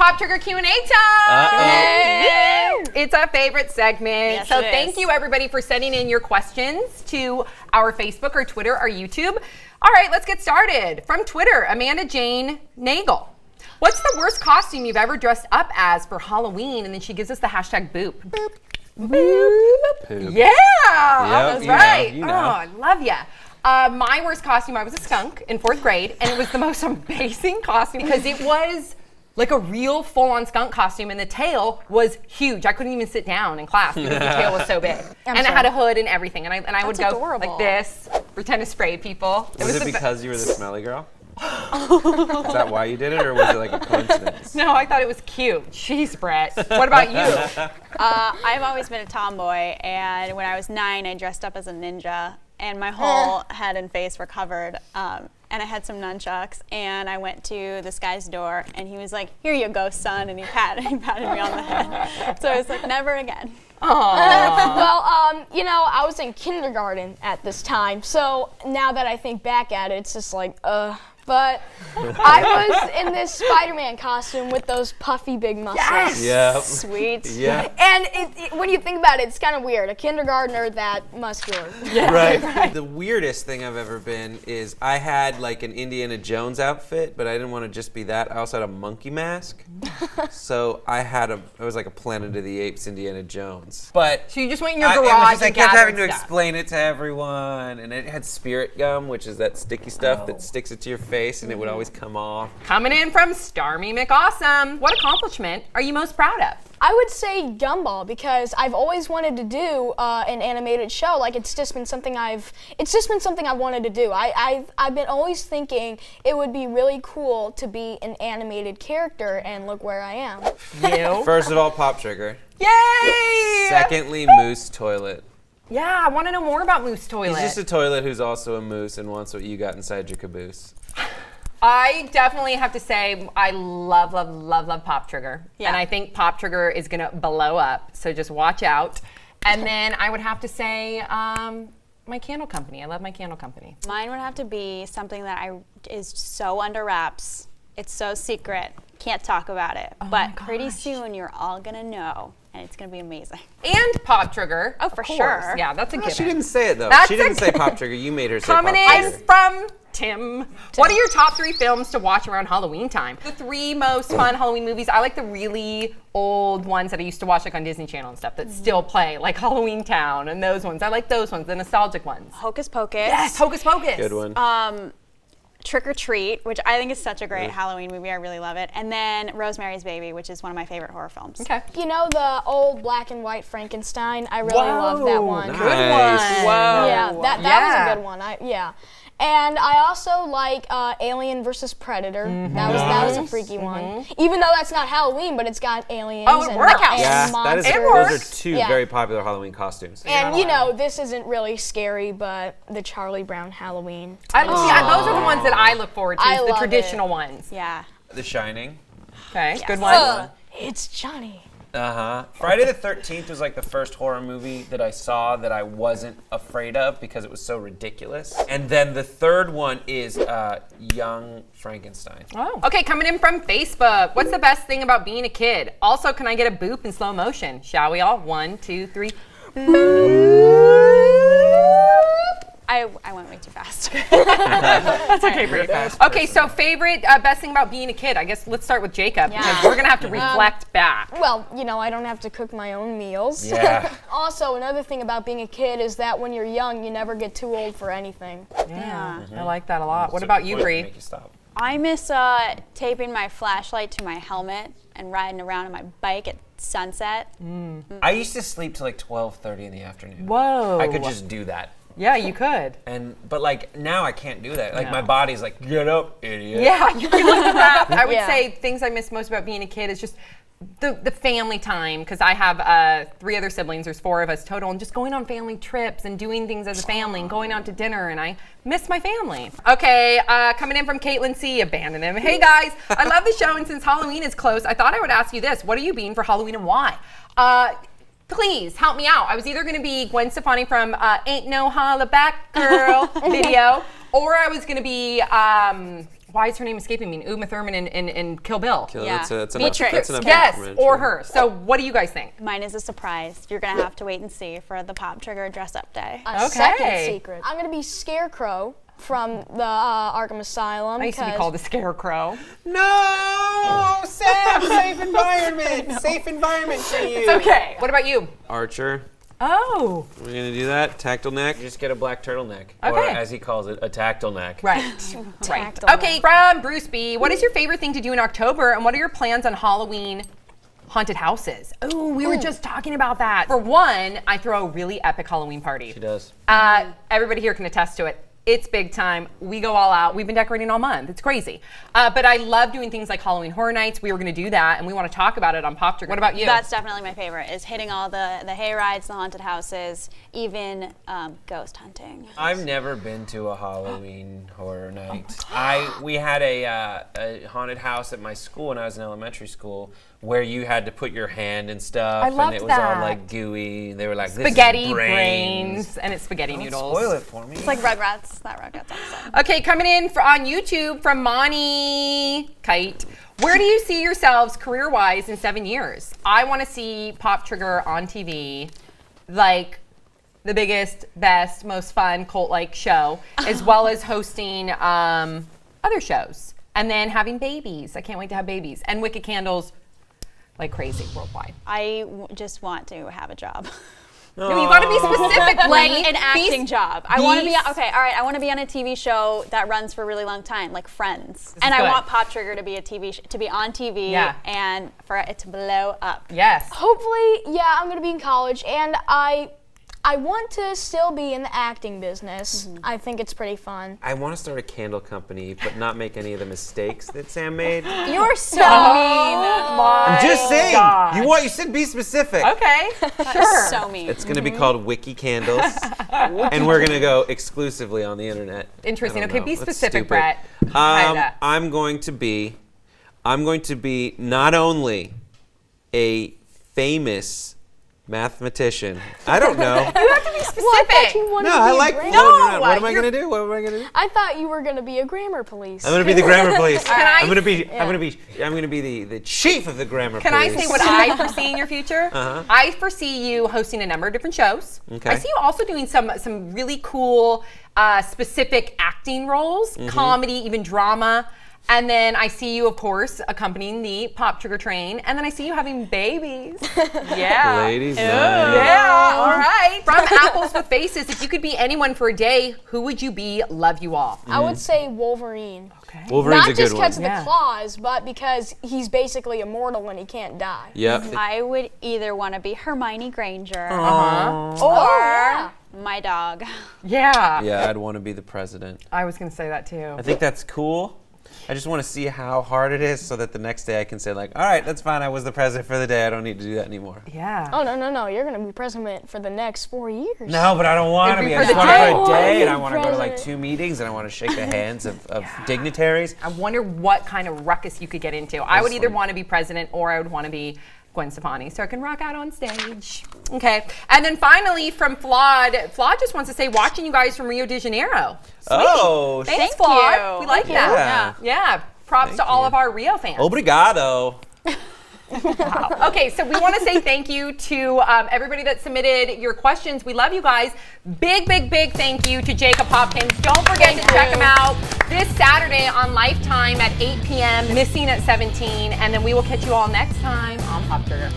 Pop Trigger Q&A time. It's our favorite segment. Yes, so it thank is. you everybody for sending in your questions to our Facebook or Twitter or YouTube. All right, let's get started. From Twitter, Amanda Jane Nagel. What's the worst costume you've ever dressed up as for Halloween? And then she gives us the hashtag boop. Boop. Boop. Poop. Yeah, that's you know, right. you know. Oh, I love ya. My worst costume, I was a skunk in 4th grade, and it was the most amazing costume because it was like a real full-on skunk costume, and the tail was huge. I couldn't even sit down in class because the tail was so big. And it had a hood and everything, and I would go adorable. like this, pretend to spray people. Was it the because you were the smelly girl? Is that why you did it, or was it like a coincidence? No, I thought it was cute. Jeez, Brett. What about you? I've always been a tomboy, and when I was 9, I dressed up as a ninja, and my whole head and face were covered. And I had some nunchucks, and I went to this guy's door, and he was like, "Here you go, son," and he patted me on the head. So I was like, never again. Well, you know, I was in kindergarten at this time, so now that I think back at it, it's just like, But I was in this Spider-Man costume with those puffy big muscles. Yes! Yeah. Sweet. Yeah. And when you think about it, it's kind of weird. A kindergartner that muscular. Right. The weirdest thing I've ever been is I had like an Indiana Jones outfit, but I didn't want to just be that. I also had a monkey mask. So it was like a Planet of the Apes Indiana Jones. But So you just went in your it was garage just, I and kept having gathered to stuff. explain it to everyone, and it had spirit gum, which is that sticky stuff that sticks it to your face, and it would always come off. Coming in from Starmy McAwesome. What accomplishment are you most proud of? I would say Gumball because I've always wanted to do an animated show. Like it's just been something I've wanted to do. I've been always thinking it would be really cool to be an animated character, and look where I am. You. First of all, Pop Trigger. Yay! Secondly, Moose Toilet. Yeah, I want to know more about Moose Toilet. He's just a toilet who's also a moose and wants what you got inside your caboose. I definitely have to say I love Pop Trigger. Yeah. And I think Pop Trigger is going to blow up, so just watch out. And then I would have to say my candle company. I love my candle company. Mine would have to be something that is so under wraps. It's so secret. Can't talk about it. But pretty soon you're all gonna know, and it's gonna be amazing. And Pop Trigger. Oh, for of course. sure. Yeah, that's a given. She didn't say it though. That's She didn't a- say Pop Trigger. You made her say Coming Pop in Trigger. from Tim. What are your top 3 films to watch around Halloween time? The 3 most fun Halloween movies. I like the really old ones that I used to watch like on Disney Channel and stuff that still play, like Halloween Town and those ones. I like those ones, the nostalgic ones. Hocus Pocus. Yes, Hocus Pocus. Good one. Trick or Treat, which I think is such a great Halloween movie. I really love it. And then Rosemary's Baby, which is one of my favorite horror films. Okay. You know the old black and white Frankenstein? I really love that one. nice. Good one. Whoa. Yeah, that Yeah. was a good one. And I also like Alien versus Predator. That was a freaky one. Even though that's not Halloween, but it's got aliens Oh, it and, works. and Yeah, monsters. It those works. are 2 Yeah. very popular Halloween costumes. And you know, this isn't really scary, but the Charlie Brown Halloween. Those are the ones that I look forward to, I is the love traditional ones. Yeah. The Shining. Okay, good Yes. one. It's Johnny. Friday the 13th was like the first horror movie that I saw that I wasn't afraid of because it was so ridiculous. And then the third one is Young Frankenstein. Oh. Okay, coming in from Facebook. What's the best thing about being a kid? Also, can I get a boop in slow motion? Shall we all? 1, 2, 3. I went way too fast. That's okay, pretty fast. Okay, so favorite, best thing about being a kid. I guess let's start with Jacob because we're gonna have to reflect back. Well, you know, I don't have to cook my own meals. Yeah. Also, another thing about being a kid is that when you're young, you never get too old for anything. Yeah, I like that a lot. What about you, Bree? Make you stop. I miss taping my flashlight to my helmet and riding around on my bike at sunset. I used to sleep till like 12:30 in the afternoon. Wwhoa. I could just do that. Yeah, you could. But like now I can't do that. Like my body's like, get up, idiot. Yeah, you can look at that. I would Yeah. say things I miss most about being a kid is just the family time, because I have 3 other siblings. There's 4 of us total, and just going on family trips and doing things as a family and going out to dinner, and I miss my family. Okay, coming in from Caitlin C. Abandon him. Hey guys, I love the show, and since Halloween is close, I thought I would ask you this: what are you being for Halloween and why? Please help me out. I was either going to be Gwen Stefani from Ain't No Holla Back Girl video, or I was going to be why is her name escaping me? Uma Thurman in Kill Bill. Yeah. That's Beatrix. enough. That's enough Yes, information. or her. So what do you guys think? Mine is a surprise. You're gonna have to wait and see for the Pop Trigger dress up day. A Okay. second secret. I'm gonna be Scarecrow from the Arkham Asylum. I used to be 'cause- called the Scarecrow. No, Sam, safe environment. Safe environment for you. It's okay. What about you? Archer, Oh, we're gonna do that. Tactile neck. You just get a black turtleneck, or Okay. as he calls it, a tactile neck. right. right. Tactile Okay, from Bruce B. What is your favorite thing to do in October, and what are your plans on Halloween haunted houses? Oh, we were just talking about that. For one, I throw a really epic Halloween party. She does. Everybody here can attest to it. It's big time. We go all out. We've been decorating all month. It's crazy. But I love doing things like Halloween Horror Nights. We were going to do that, and we want to talk about it on Pop Trigger. What about you? That's definitely my favorite, is hitting all the hay rides, the haunted houses, even ghost hunting. I've never been to a Halloween horror night. We had a haunted house at my school when I was in elementary school, where you had to put your hand and stuff, I loved and it was that. all like gooey. They were like spaghetti this is brains. and it's spaghetti Don't noodles. spoil it for me. It's like Rugrats, that Rugrats episode. Okay, coming in on YouTube from Monty Kite. Where do you see yourselves career-wise in 7 years? I want to see Pop Trigger on TV, like the biggest, best, most fun cult-like show, as well as hosting other shows, and then having babies. I can't wait to have babies, and Wicked Candles like crazy worldwide. I just want to have a job. No, you got to be specific, Like Lee. an acting job. I want to be beast. okay. All right, I want to be on a TV show that runs for a really long time, like Friends. And is I good. want Pop Trigger to be to be on TV Yeah. and for it to blow up. Yes. Hopefully, yeah, I'm gonna be in college, and I want to still be in the acting business. I think it's pretty fun. I want to start a candle company, but not make any of the mistakes that Sam made. You're so I'm just saying. God. You said be specific. Okay. mean. Sure. So mean. It's going to be called Wiki Candles, and we're going to go exclusively on the internet. Interesting. I don't Okay, know. be That's specific, stupid. Brett. Kinda. I'm going to be not only a famous mathematician. I don't know. You have to be specific. Well, I thought you wanted No, to be I a like grammar. floating around. What am I you're- going to do? What am I going to do? I thought you were gonna be a grammar police. I'm going to be the grammar police. I- I'm going to be the chief of the grammar Can I police. say what I foresee in your future? I foresee you hosting a number of different shows. Okay. I see you also doing some really cool, specific acting roles, comedy, even drama. And then I see you, of course, accompanying the Pop Trigger train. And then I see you having babies. Yeah. Ladies' night. Yeah, all right. From Apples with Faces, if you could be anyone for a day, who would you be? Love you all. I would say Wolverine. Okay. Wolverine's Not a just good one. because of the Yeah. claws, but because he's basically immortal and he can't die. Yep. I would either want to be Hermione Granger Uh-huh. or yeah. my dog. Yeah. Yeah, I'd want to be the president. I was going to say that too. I think that's cool. I just want to see how hard it is so that the next day I can say like, all right, that's fine. I was the president for the day. I don't need to do that anymore. Yeah. Oh, no. You're going to be president for the next 4 years. No, but I don't want to It'd be be. I for just the want it for a day. day, and I want to go to like President. 2 meetings, and I want to shake the hands of dignitaries. I wonder what kind of ruckus you could get into. I would either funny. want to be president or I would want to be Gwen Stefani, so I can rock out on stage. Okay. And then finally from Flawed just wants to say, watching you guys from Rio de Janeiro. Sweet. Oh, Thanks, Thank Flawed. you. We like Thank that. you. Yeah. Props Thank to all you. of our Rio fans. obrigado. Okay, so we want to say thank you to everybody that submitted your questions. We love you guys. Big thank you to Jacob Hopkins. Don't forget to check him out this Saturday on Lifetime at 8 p.m. Missing at 17. And then we will catch you all next time on Pop Trigger.